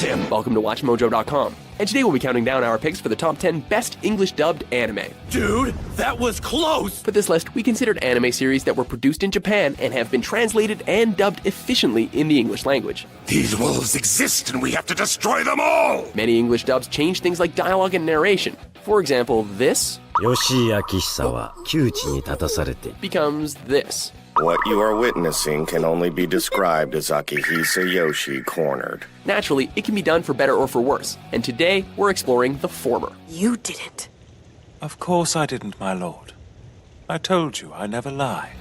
Tim. Welcome to WatchMojo.com. And today we'll be counting down our picks for the top 10 best English dubbed anime. Dude, that was close! For this list, we considered anime series that were produced in Japan and have been translated and dubbed efficiently in the English language. These wolves exist and we have to destroy them all! Many English dubs change things like dialogue and narration. For example, this 吉井明久は窮地に立たされて becomes this. What you are witnessing can only be described as Akihisa Yoshi cornered. Naturally, it can be done for better or for worse, and today we're exploring the former. You did it. Of course I didn't, my lord. I told you I never lie.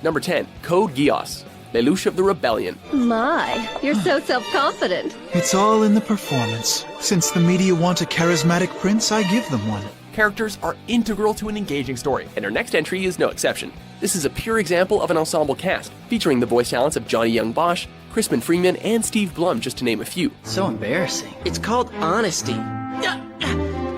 Number 10, Code Geass, Lelouch of the Rebellion. My, you're so self-confident. It's all in the performance. Since the media want a charismatic prince, I give them one. Characters are integral to an engaging story, and our next entry is no exception. This is a pure example of an ensemble cast, featuring the voice talents of Johnny Young Bosch, Crispin Freeman, and Steve Blum, just to name a few. So embarrassing. It's called honesty.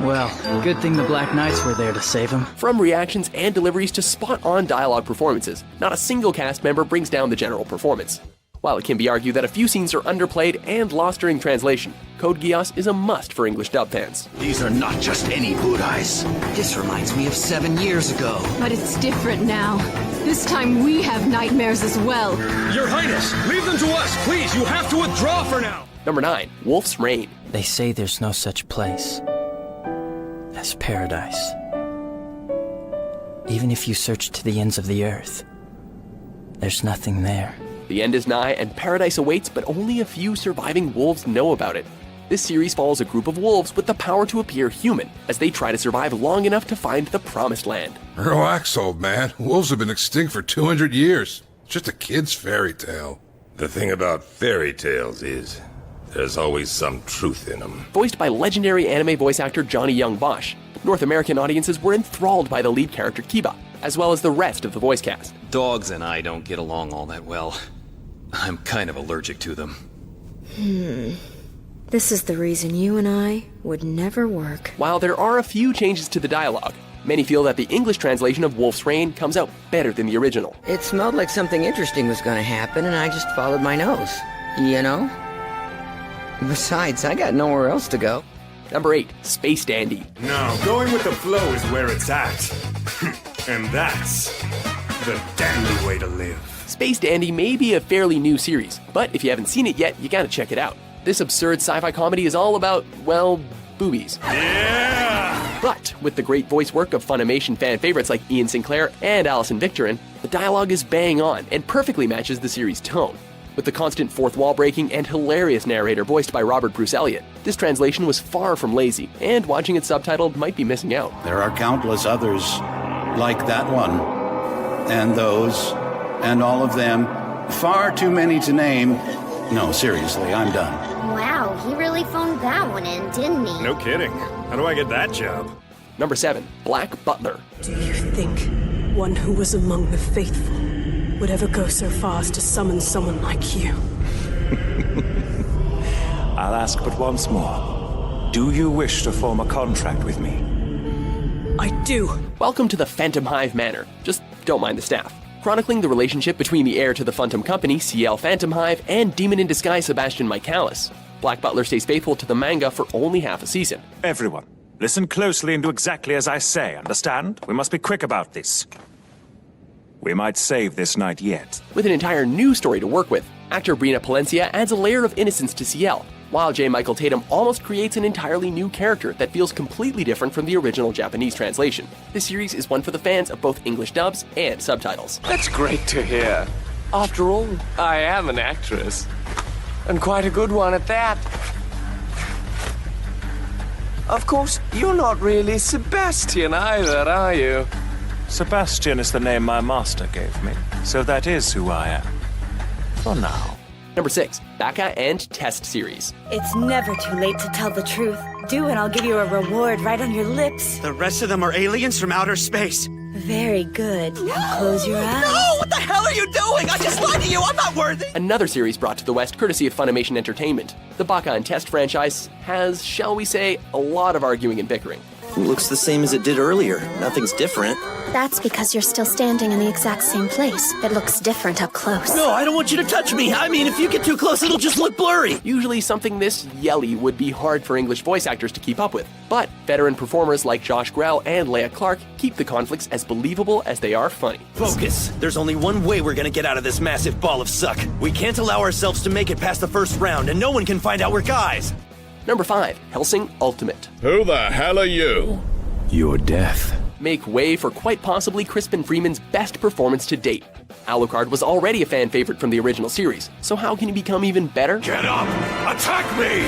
Well, good thing the Black Knights were there to save him. From reactions and deliveries to spot-on dialogue performances, not a single cast member brings down the general performance. While it can be argued that a few scenes are underplayed and lost during translation, Code Geass is a must for English dub fans. These are not just any Budais. This reminds me of 7 years ago. But it's different now. This time we have nightmares as well. Your Highness, leave them to us, please. You have to withdraw for now. Number 9, Wolf's Rain. They say there's no such place as paradise. Even if you search to the ends of the earth, there's nothing there. The end is nigh and paradise awaits, but only a few surviving wolves know about it. This series follows a group of wolves with the power to appear human, as they try to survive long enough to find the promised land. Relax, old man. Wolves have been extinct for 200 years. It's just a kid's fairy tale. The thing about fairy tales is, there's always some truth in them. Voiced by legendary anime voice actor Johnny Young Bosch, North American audiences were enthralled by the lead character Kiba, as well as the rest of the voice cast. Dogs and I don't get along all that well. I'm kind of allergic to them. This is the reason you and I would never work. While there are a few changes to the dialogue, many feel that the English translation of Wolf's Rain comes out better than the original. It smelled like something interesting was going to happen, and I just followed my nose. You know? Besides, I got nowhere else to go. Number 8, Space Dandy. No, going with the flow is where it's at. And that's the dandy way to live. Space Dandy may be a fairly new series, but if you haven't seen it yet, you gotta check it out. This absurd sci-fi comedy is all about, well, boobies. Yeah! But with the great voice work of Funimation fan favorites like Ian Sinclair and Alison Victorin, the dialogue is bang on and perfectly matches the series' tone. With the constant fourth wall breaking and hilarious narrator voiced by Robert Bruce Elliott, this translation was far from lazy, and watching it subtitled might be missing out. There are countless others like that one, and those, and all of them. Far too many to name. No, seriously, I'm done. Wow, he really phoned that one in, didn't he? No kidding. How do I get that job? Number 7, Black Butler. Do you think one who was among the faithful would ever go so far as to summon someone like you? I'll ask but once more. Do you wish to form a contract with me? I do. Welcome to the Phantom Hive Manor. Just don't mind the staff. Chronicling the relationship between the heir to the Phantom Company, CL Phantom Hive, and Demon in Disguise Sebastian Michaelis. Black Butler stays faithful to the manga for only half a season. Everyone, listen closely and do exactly as I say, understand? We must be quick about this. We might save this night yet. With an entire new story to work with, actor Brina Palencia adds a layer of innocence to CL, while J. Michael Tatum almost creates an entirely new character that feels completely different from the original Japanese translation. This series is one for the fans of both English dubs and subtitles. That's great to hear. After all, I am an actress. And quite a good one at that. Of course, you're not really Sebastian either, are you? Sebastian is the name my master gave me, so that is who I am. For now. Number 6, Baka and Test Series. It's never too late to tell the truth. Do and I'll give you a reward right on your lips. The rest of them are aliens from outer space. Very good. Now close your eyes. No! What the hell are you doing? I just lied to you! I'm not worthy! Another series brought to the West courtesy of Funimation Entertainment. The Baka and Test franchise has, shall we say, a lot of arguing and bickering. It looks the same as it did earlier. Nothing's different. That's because you're still standing in the exact same place. It looks different up close. No, I don't want you to touch me. I mean, if you get too close, it'll just look blurry. Usually something this yelly would be hard for English voice actors to keep up with. But veteran performers like Josh Grell and Leia Clark keep the conflicts as believable as they are funny. Focus. There's only one way we're gonna get out of this massive ball of suck. We can't allow ourselves to make it past the first round, and no one can find out we're guys. Number 5, Hellsing Ultimate. Who the hell are you? Your death. Make way for quite possibly Crispin Freeman's best performance to date. Alucard was already a fan favorite from the original series, so how can he become even better? Get up! Attack me!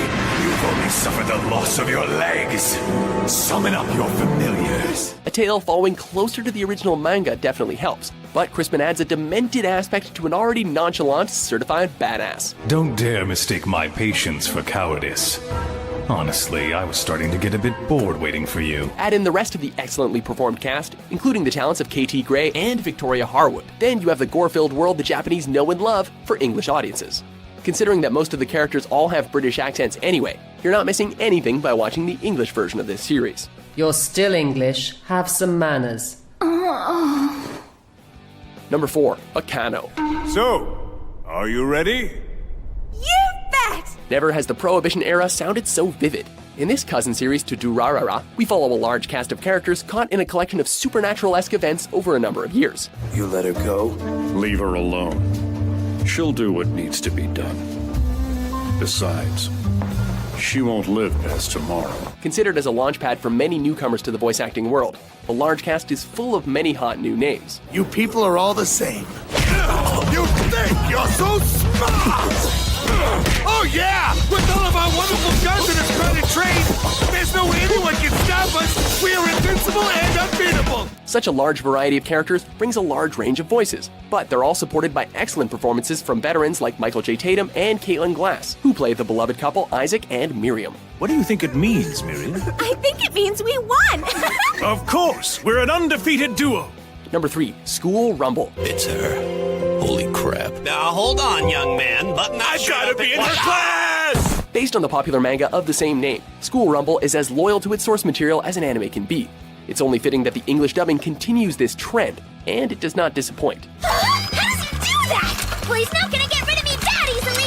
You've only suffered the loss of your legs. Summon up your familiars. A tale following closer to the original manga definitely helps, but Crispin adds a demented aspect to an already nonchalant, certified badass. Don't dare mistake my patience for cowardice. Honestly, I was starting to get a bit bored waiting for you. Add in the rest of the excellently performed cast, including the talents of KT Gray and Victoria Harwood. Then you have the gore-filled world the Japanese know and love for English audiences. Considering that most of the characters all have British accents anyway, you're not missing anything by watching the English version of this series. You're still English. Have some manners. Number 4, Akano. So, are you ready? You bet! Never has the Prohibition era sounded so vivid. In this cousin series to Durarara, we follow a large cast of characters caught in a collection of supernatural-esque events over a number of years. You let her go? Leave her alone. She'll do what needs to be done. Besides, she won't live past tomorrow. Considered as a launchpad for many newcomers to the voice acting world, the large cast is full of many hot new names. You people are all the same. You think you're so smart! Oh yeah! With all of our wonderful guns and a credit train, there's no way anyone can stop us! We are invincible and unbeatable! Such a large variety of characters brings a large range of voices, but they're all supported by excellent performances from veterans like Michael J. Tatum and Caitlin Glass, who play the beloved couple Isaac and Miriam. What do you think it means, Miriam? I think it means we won! Of course! We're an undefeated duo! Number 3, School Rumble. It's her. Holy crap. Now hold on, young man. Button that I've gotta be in her class! Based on the popular manga of the same name, School Rumble is as loyal to its source material as an anime can be. It's only fitting that the English dubbing continues this trend, and it does not disappoint. How does he do that? Well, he's not gonna get rid of me that easily.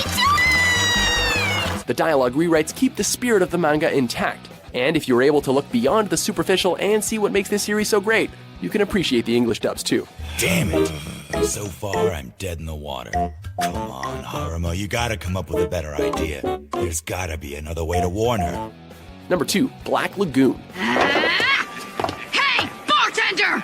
The dialogue rewrites keep the spirit of the manga intact, and if you're able to look beyond the superficial and see what makes this series so great, you can appreciate the English dubs too. Damn it! So far, I'm dead in the water. Come on, Haruma, you gotta come up with a better idea. There's gotta be another way to warn her. Number 2, Black Lagoon. Hey, bartender!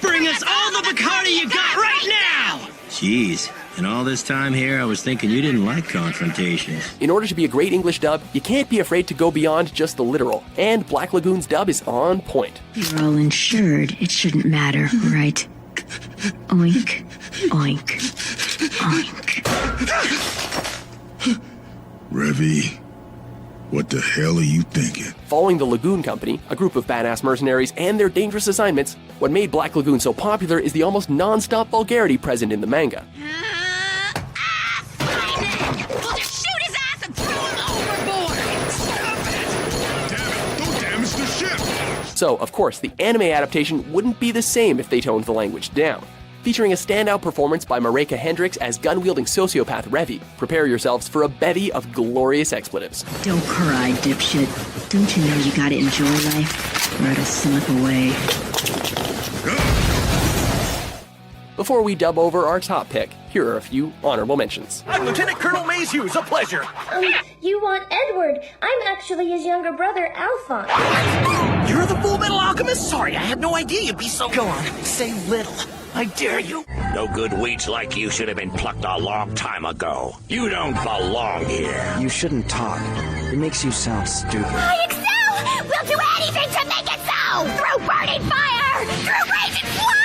Bring us all the Bacardi you got right now! Jeez, in all this time here, I was thinking you didn't like confrontations. In order to be a great English dub, you can't be afraid to go beyond just the literal, and Black Lagoon's dub is on point. You're all insured. It shouldn't matter, right? Oink, oink, oink. Revy, what the hell are you thinking? Following the Lagoon Company, a group of badass mercenaries and their dangerous assignments, what made Black Lagoon so popular is the almost non-stop vulgarity present in the manga. We'll just shoot his ass and throw him overboard! Stop it! Damn it, don't damage the ship! So, of course, the anime adaptation wouldn't be the same if they toned the language down. Featuring a standout performance by Mareka Hendricks as gun-wielding sociopath Revy, prepare yourselves for a bevy of glorious expletives. Don't cry, dipshit. Don't you know you gotta enjoy life, or it'll slip away? Before we dub over our top pick, here are a few honorable mentions. I'm Lieutenant Colonel Maze Hughes, a pleasure. You want Edward. I'm actually his younger brother, Alphonse. You're the Full Metal Alchemist? Sorry, I had no idea you'd be so... Go on, say little. I dare you. No good weeds like you should have been plucked a long time ago. You don't belong here. You shouldn't talk. It makes you sound stupid. I excel! We'll do anything to make it so! Through burning fire! Through raging flood!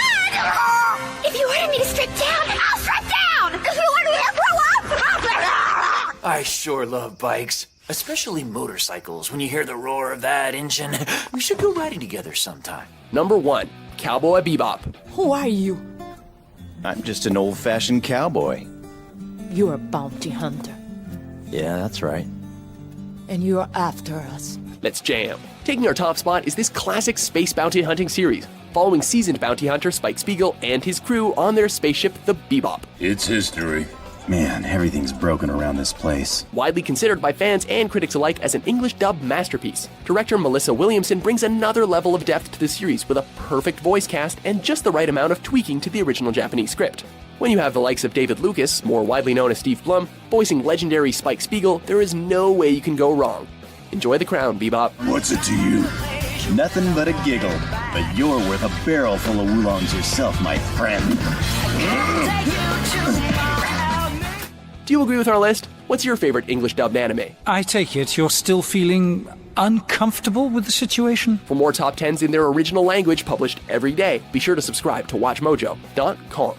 If you order me to strip down, I'll strip down! If you order me to blow up, I'll blow up! I sure love bikes. Especially motorcycles. When you hear the roar of that engine, we should go riding together sometime. Number 1, Cowboy Bebop. Who are you? I'm just an old-fashioned cowboy. You're a bounty hunter, Yeah, that's right. and you're after us. Let's jam. Taking our top spot is this classic space bounty hunting series, following seasoned bounty hunter Spike Spiegel and his crew on their spaceship, the Bebop. It's history. Man, everything's broken around this place. Widely considered by fans and critics alike as an English dub masterpiece, director Melissa Williamson brings another level of depth to the series with a perfect voice cast and just the right amount of tweaking to the original Japanese script. When you have the likes of David Lucas, more widely known as Steve Blum, voicing legendary Spike Spiegel, there is no way you can go wrong. Enjoy The Crown, Bebop. What's it to you? Nothing but a giggle. But you're worth a barrel full of woolongs yourself, my friend. Do you agree with our list? What's your favorite English dubbed anime? I take it you're still feeling uncomfortable with the situation? For more top 10s in their original language published every day, be sure to subscribe to WatchMojo.com.